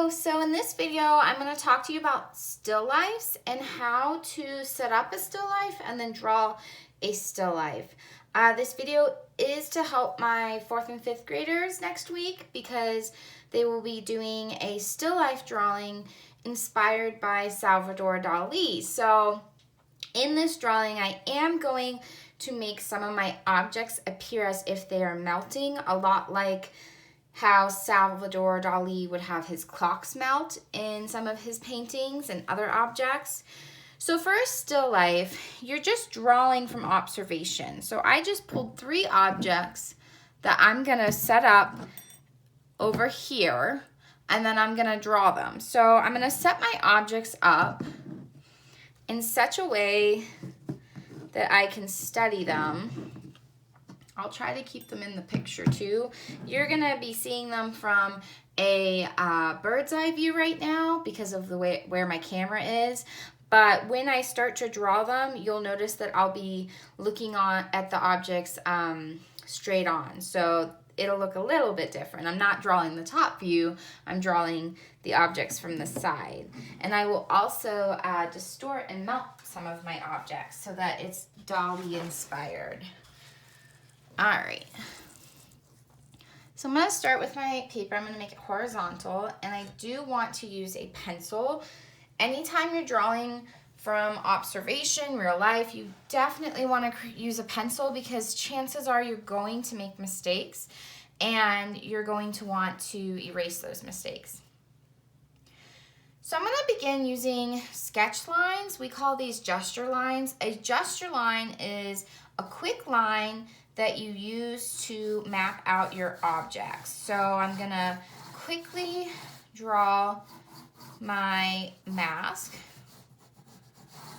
Hello, so in this video I'm going to talk to you about still lifes and how to set up a still life and then draw a still life. This video is to help my 4th and 5th graders next week because they will be doing a still life drawing inspired by Salvador Dali. So in this drawing I am going to make some of my objects appear as if they are melting, a lot like how Salvador Dali would have his clocks melt in some of his paintings and other objects. So for a still life, you're just drawing from observation. So I just pulled 3 objects that I'm gonna set up over here, and then I'm gonna draw them. So I'm gonna set my objects up in such a way that I can study them. I'll try to keep them in the picture too. You're gonna be seeing them from a bird's eye view right now because of the way where my camera is. But when I start to draw them, you'll notice that I'll be looking at the objects straight on. So it'll look a little bit different. I'm not drawing the top view, I'm drawing the objects from the side. And I will also distort and melt some of my objects so that it's Dali inspired. All right, so I'm going to start with my paper. I'm going to make it horizontal, and I do want to use a pencil. Anytime you're drawing from observation, real life, you definitely want to use a pencil because chances are you're going to make mistakes, and you're going to want to erase those mistakes. So I'm going to begin using sketch lines. We call these gesture lines. A gesture line is a quick line that you use to map out your objects. So I'm gonna quickly draw my mask,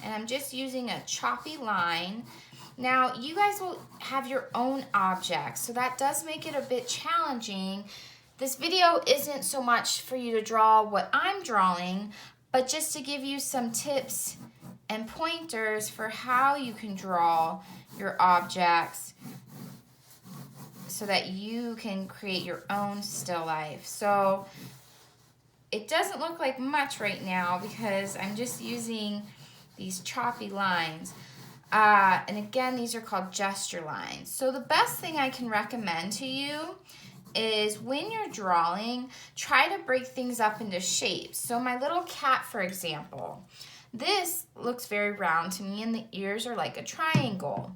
and I'm just using a choppy line. Now you guys will have your own objects, so that does make it a bit challenging. This video isn't so much for you to draw what I'm drawing, but just to give you some tips and pointers for how you can draw your objects so that you can create your own still life. So it doesn't look like much right now because I'm just using these choppy lines. And again, these are called gesture lines. So the best thing I can recommend to you is when you're drawing, try to break things up into shapes. So my little cat, for example, this looks very round to me and the ears are like a triangle.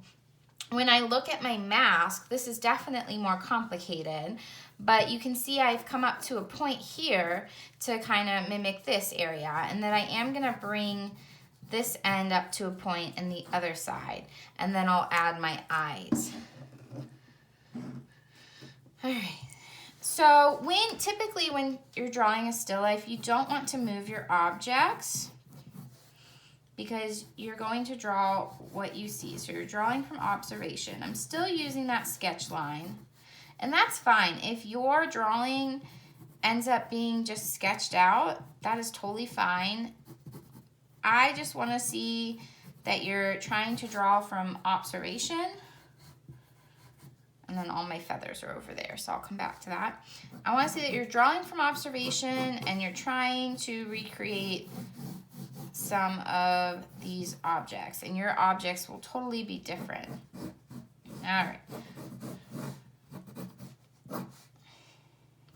When I look at my mask, this is definitely more complicated, but you can see I've come up to a point here to kind of mimic this area, and then I am gonna bring this end up to a point in the other side, and then I'll add my eyes. All right, so typically when you're drawing a still life, you don't want to move your objects because you're going to draw what you see. So you're drawing from observation. I'm still using that sketch line, and that's fine. If your drawing ends up being just sketched out, that is totally fine. I just want to see that you're trying to draw from observation. And then all my feathers are over there, so I'll come back to that. I want to see that you're drawing from observation and you're trying to recreate some of these objects, and your objects will totally be different. All right.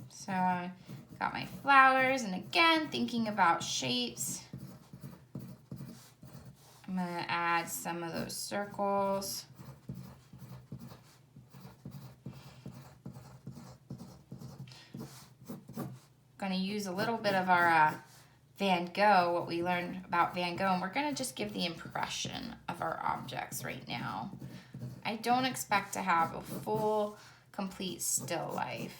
So I got my flowers, and again, thinking about shapes, I'm gonna add some of those circles. Gonna use a little bit of our Van Gogh, what we learned about Van Gogh, and we're gonna just give the impression of our objects right now. I don't expect to have a full, complete still life,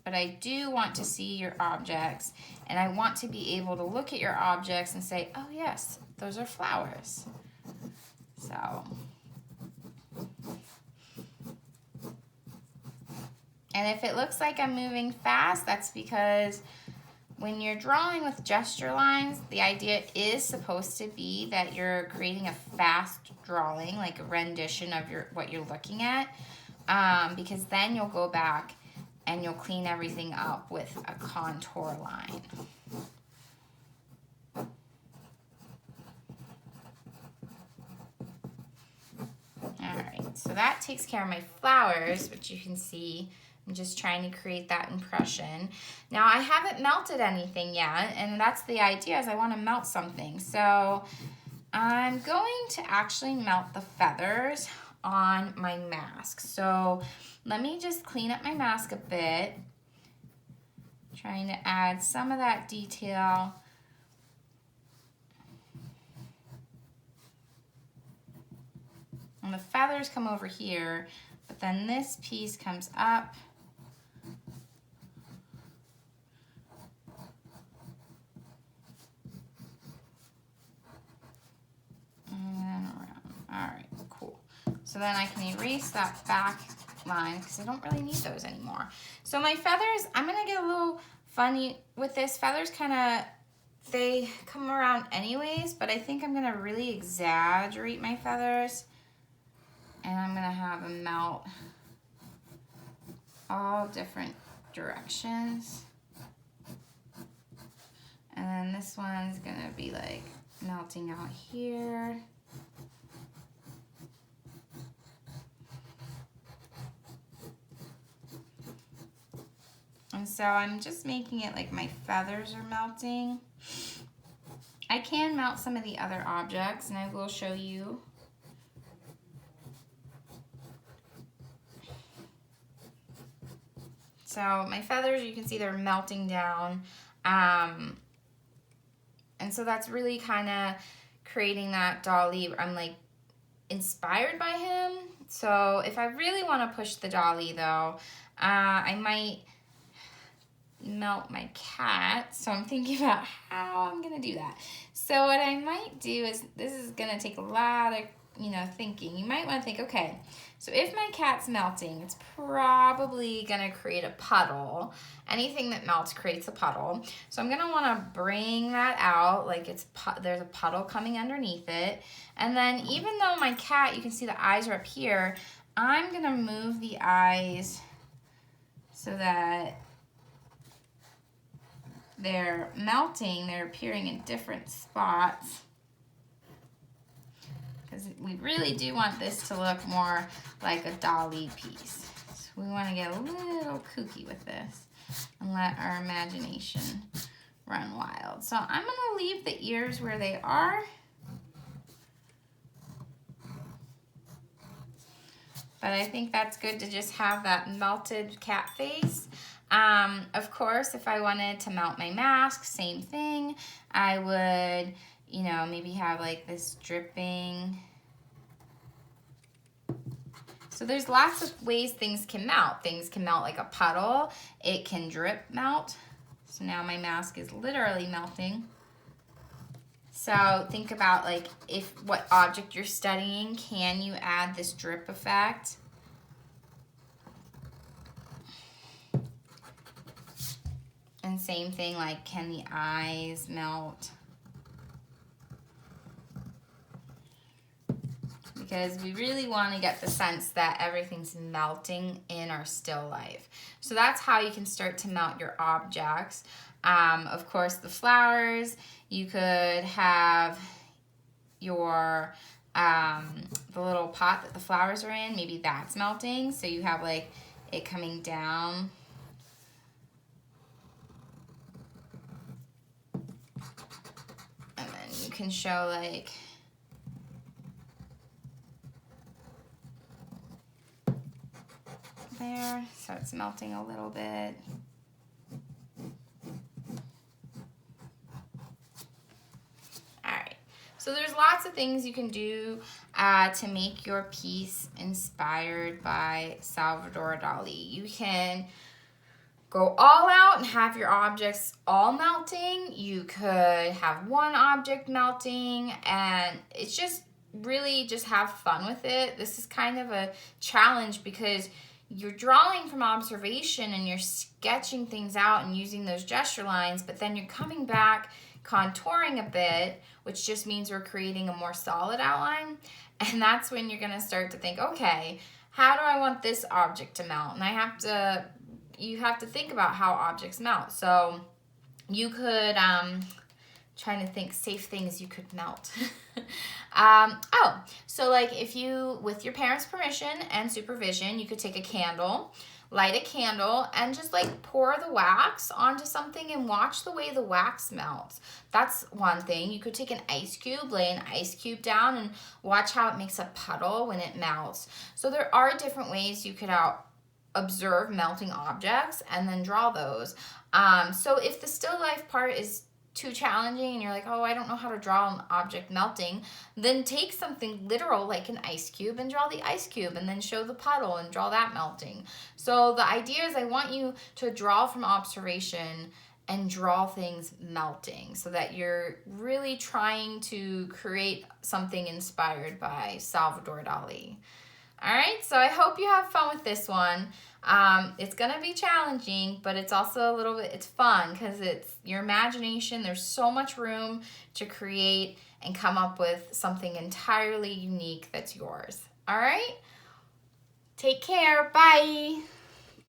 but I do want to see your objects, and I want to be able to look at your objects and say, oh yes, those are flowers. So, and if it looks like I'm moving fast, that's because when you're drawing with gesture lines, the idea is supposed to be that you're creating a fast drawing, like a rendition of what you're looking at, because then you'll go back and you'll clean everything up with a contour line. Alright, so that takes care of my flowers, which you can see. I'm just trying to create that impression. Now I haven't melted anything yet, and that's the idea, is I want to melt something. So I'm going to actually melt the feathers on my mask. So let me just clean up my mask a bit. Trying to add some of that detail. And the feathers come over here, but then this piece comes up. And then around. All right, cool. So then I can erase that back line because I don't really need those anymore. So my feathers, I'm gonna get a little funny with this. Feathers kind of, they come around anyways, but I think I'm gonna really exaggerate my feathers. And I'm gonna have them melt all different directions. And then this one's gonna be like melting out here. And so I'm just making it like my feathers are melting. I can melt some of the other objects, and I will show you. So my feathers, you can see they're melting down. And so that's really kind of creating that Dali. I'm like inspired by him. So if I really want to push the Dali though, I might melt my cat. So I'm thinking about how I'm going to do that. So what I might do is, this is going to take a lot of, thinking. You might want to think, okay, so if my cat's melting, it's probably going to create a puddle. Anything that melts creates a puddle. So I'm going to want to bring that out like there's a puddle coming underneath it. And then even though my cat, you can see the eyes are up here, I'm going to move the eyes so that they're melting, they're appearing in different spots. Because we really do want this to look more like a Dali piece. So we want to get a little kooky with this and let our imagination run wild. So I'm going to leave the ears where they are. But I think that's good to just have that melted cat face. Of course, if I wanted to melt my mask, same thing. I would, maybe have like this dripping. So there's lots of ways things can melt. Things can melt like a puddle. It can drip melt. So now my mask is literally melting. So think about like what object you're studying, can you add this drip effect? And same thing, like can the eyes melt? Because we really want to get the sense that everything's melting in our still life. So that's how you can start to melt your objects. Of course, the flowers, you could have your, the little pot that the flowers are in, maybe that's melting. So you have like it coming down. And then you can show like, there, so it's melting a little bit. Alright, so there's lots of things you can do to make your piece inspired by Salvador Dali. You can go all out and have your objects all melting. You could have one object melting, and it's just really just have fun with it. This is kind of a challenge because you're drawing from observation and you're sketching things out and using those gesture lines, but then you're coming back, contouring a bit, which just means we're creating a more solid outline. And that's when you're gonna start to think, okay, how do I want this object to melt? And I have to, you have to think about how objects melt. So you could, trying to think safe things you could melt. So like if you, with your parents' permission and supervision, you could take a candle, light a candle, and just like pour the wax onto something and watch the way the wax melts. That's one thing. You could take an ice cube, lay an ice cube down, and watch how it makes a puddle when it melts. So there are different ways you could observe melting objects and then draw those. So if the still life part is too challenging and you're like, oh, I don't know how to draw an object melting, then take something literal like an ice cube and draw the ice cube, and then show the puddle and draw that melting. So the idea is I want you to draw from observation and draw things melting, so that you're really trying to create something inspired by Salvador Dali. All right, so I hope you have fun with this one. It's gonna be challenging, but it's also it's fun because it's your imagination. There's so much room to create and come up with something entirely unique that's yours. All right, take care, bye.